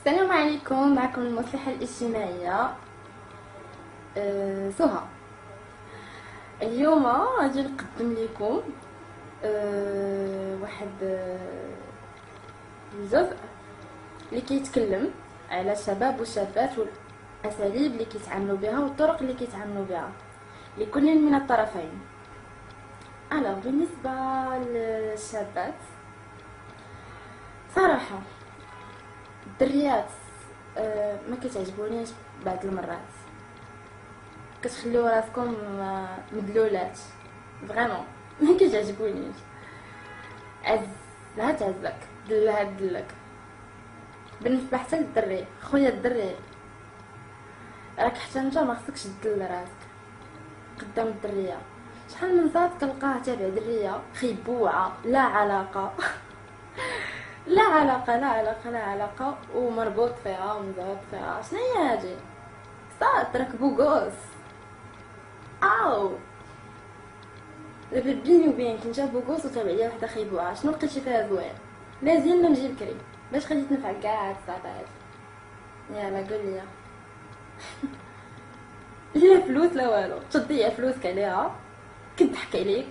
السلام عليكم، معكم المصلحة الاجتماعية سهى. اليوم غادي نقدم لكم واحد الجزء اللي كيتكلم على الشباب والشابات والاساليب اللي كيتعاملوا بها والطرق اللي كيتعاملوا بها لكل من الطرفين. بالنسبة للشابات صراحة الدريات ما كتعجبونيش بعض المرات، كتخليو راسكم مدلولات فريمون ما كتعجبونيش. عزها تعزك، دلها دلك. بالنسبه حتى للدري، خويا الدري راك حتى انت ما خصكش تدل راسك قدام الدريه. شحال من زاد كنلقاه تابع دريه خيبوعه لا علاقه لا علاقه لا علاقه لا علاقه، ومربوط فيها ومزعوط فيها. شنو هي هادي؟ صات راك بوغوس او دابا بيني وبينك انت بوغوس وتابع ليا وحده خيبوعه، شنو لقيتي فيها زوين؟ لازم نجي بكري باش غادي تنفع كاع هاد الساعات. يلا قول لي لا فلوس لا والو، تضيع فلوسك عليها، كتضحك عليك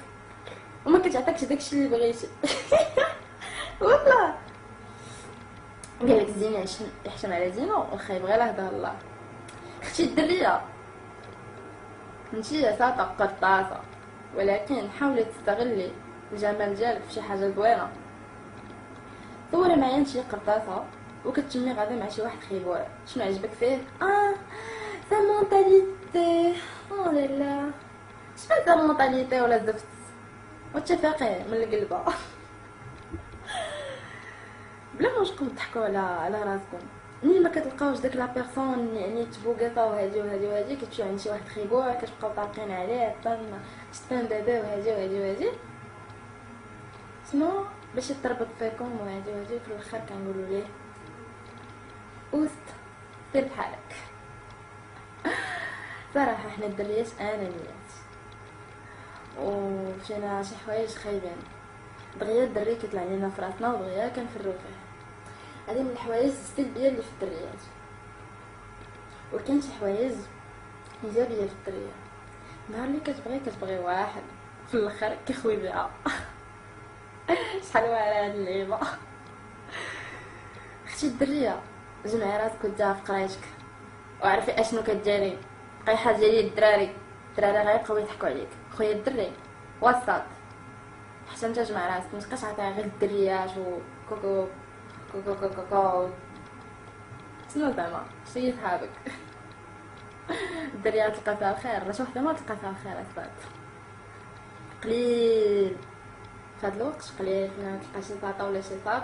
وما كتعطيكش داكشي اللي بغيتي والله قالك زين يحشم على زينو وخايب غير هذا الله. اختي الدريه انتي ساطة قطاصة، ولكن حاولي تستغلي الجمال ديالك في شي حاجه زوينه. صوري معايا انتي قرطاسه وكتمي غادا مع شي واحد خيبوع، شنو عجبك فيه؟ سا مونتاليتي. لا لا، شفت سا مونتاليتي ولا زفت واتفاقي من القلبه بلا ما نشقو تضحكوا على راسكم. ملي ما كتلقاوش داك لا بيرسون يعني تبوقيطه وهادي وهادي وهادي، كتمشيو عند شي واحد خيبوع كتبقاو طالقين عليه شتان بابا وهادي وهادي وهادي، شنو باش يتربط فيكم وهادي وهادي. في الاخر كنقولوا ليه اوست سير بحالك. صراحه حنا الدريات انانيات وفينا شي حوايج خايبين، دغيا الدري كيطلع لينا في راسنا ودغيا كنفرو فيه. هذه من الحوايج السلبيه اللي في الدريات، وكاين شي حوايج ايجابيه في الدريه. نهار اللي كتبغي واحد في الاخر كيخوي بها شحال واعره هاد اللعيبه. اختي الدريه جمعي راسك وديها في قرايتك وعرفي اشنو كديري. بقاي حاجه ديال الدراري غيبقاو يضحكوا عليك. خويا الدري وسط، حتى انت جمع راسك، متبقاش عطيها غير الدريات و كوكو كوكو كوكو كوكو. شنو زعما شي صحابك الدريات تلقى فيها الخير، راه شي وحده ما تلقى فيها الخير اصاحبي. قليل في هاد الوقت، قليل فين تلقى شي ساطا ولا شي صاط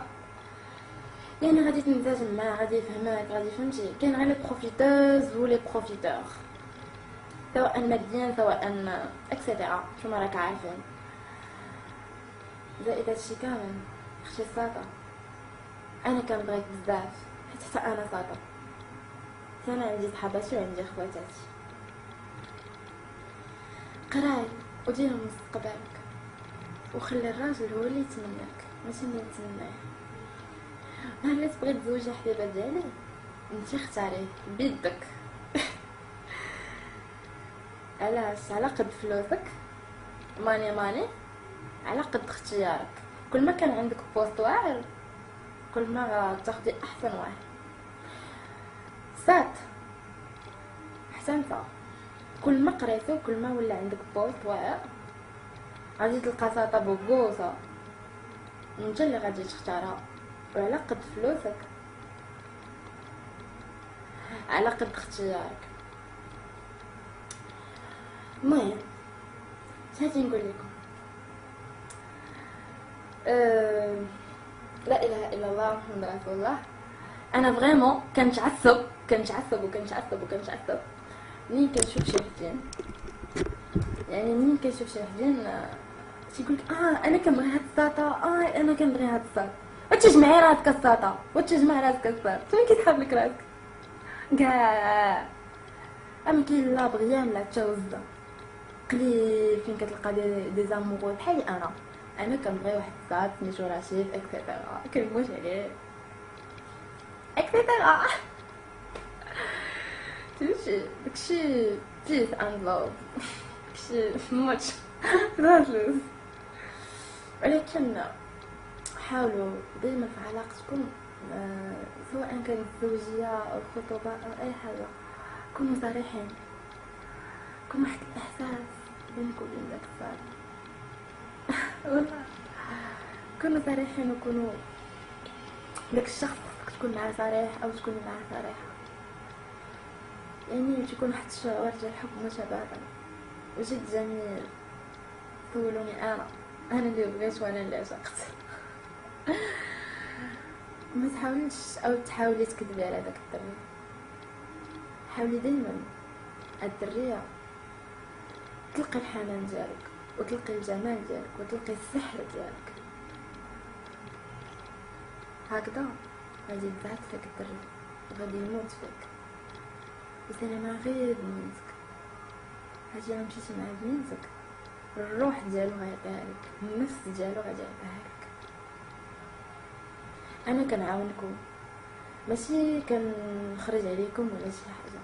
يعني غادي تنسجم معاه، غادي يفهمك، غادي فهمتي. كاين غير لي بروفيتوز و لي بروفيتور، سواء ماديا سواء اكسيتيرا، نتوما راك عارفين. زائد هادشي كامل اختي الساطا، انا كنبغيك بزاف حيت حتى انا ساطا، حتى انا عندي صحاباتي وعندي خواتاتي. قراي ودير مستقبلك وخلي الراجل هو اللي يتمناك ماشي اللي نتمناه. نهار اللي تبغي تزوجي حبيبه ديالي انتي اختاريه بيدك علاش؟ على قد فلوسك، ماني على قد اختيارك. كل ما كان عندك بوست واعر كل ما غتاخدي احسن واحد. سات احسنت، كل ما قريتي وكل ما ولا عندك بوست واعر غادي تلقى ساطا بوغوصه انت اللي غادي تختارها، وعلى قد فلوسك على قد اختيارك. المهم هادي نقول لكم لا اله الا الله محمد رسول الله. انا فريمون كنتعصب منين كنشوف شي وحدين، يعني منين كنشوف شي وحدين تيقولك انا كنبغي هاد الساطا، انا كنبغي هاد الساطا. وتجمعي راسك الساطا وتجمع راسك الساطا، فين كيتحاب لك راسك كاع. كاين لا بغيام لا توزه، قليل فين كتلقى دي زاموغو بحالي. انا كنبغي واحد الساط سميتو رشيد اكسيتيرا، كنموت عليه. اكسيتيرا. داكشي بيس اند لوف، داكشي ماتش راسلس. ولكن حاولوا دائما في علاقتكم، سواء كانت زوجيه او خطوبه او اي حاجه، كونوا صريحين، كون واحد الاحساس بينك وبين داك الصاد. والله كونوا صريحين، وكونوا داك الشخص تكون معاه صريح او تكوني معاه صريحه، يعني تكون واحد الشعور ديال الحب متبادل وجد جميل. سولوني انا اللي بغيت وانا اللي عشقت. ما تحاوليش او تحاولي تكذبي على داك الدري. حاولي دائما الدريه تلقي الحنان ديالك وتلقي الجمال ديالك وتلقي السحر ديالك، هكذا غادي يبعث لك الدري وغادي يموت فيك. مثلا ما غير بنيتك، حاجه مشيتي مع بنيتك، الروح ديالو غيعطيها لك، النفس ديالو غادي يعطيها لك. انا كنعاونكم، ماشي كنخرج عليكم ولا شي حاجه،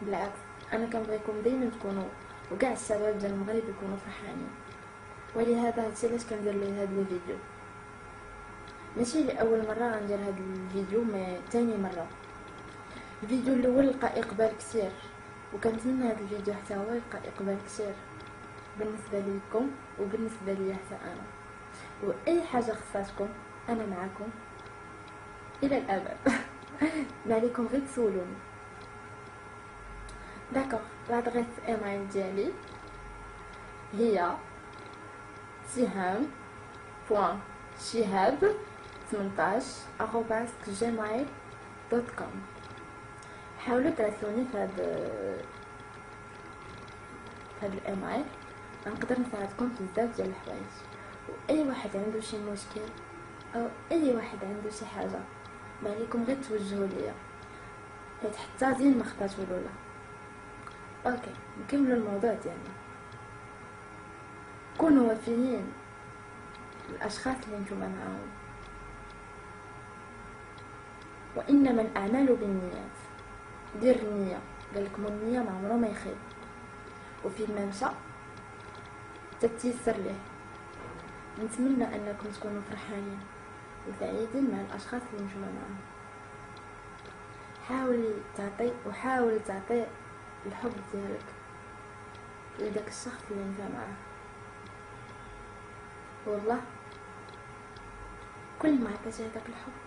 بالعكس انا كنبغيكم دائما تكونوا وكاع الشباب ديال المغرب يكونوا فرحانين. ولهذا هادشي علاش كندير ليه هذا الفيديو، ماشي لاول مره غندير هذا الفيديو، ما تاني مره. الفيديو الاول لقى اقبال كثير، وكنتمنى هذا الفيديو حتى هو يلقى اقبال كثير بالنسبه ليكم وبالنسبه لي حتى انا. واي حاجه خصاتكم انا معكم الى الابد. ما عليكم غير تسولوني. داكوغ، لادريس ايميل ديالي هي siham.shihab18@gmail.com. حاولوا تراسلوني في هاد الايميل، نقدر نساعدكم في بزاف ديال الحوايج. واي واحد عنده شي مشكل او اي واحد عنده شي حاجه، ما عليكم غير توجهوا ليا، حيت حتى زين ما خطاتو الاولى. اوكي، نكملوا الموضوع ديالنا. كونوا وفيين الاشخاص اللي نتوما معاهم، وانما الاعمال بالنيات. دير النيه، قالكم النيه ما عمره ما يخيب، وفين ما مشى تتيسر ليه. نتمنى انكم تكونوا فرحانين وسعيدين مع الاشخاص اللي نتوما معاهم. حاول تعطي الحب ديالك لداك الشخص اللي انت معاه. والله كل ما عطيتي هذاك الحب،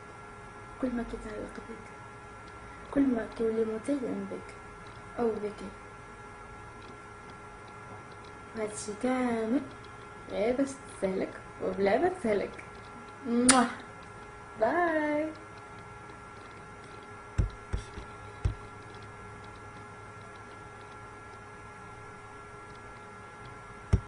كل ما كيتعلق بك، كل ما كيولي متيم بك او بك. هادشي كامل غير باش تسهلك وبلا ما تسهلك. باي.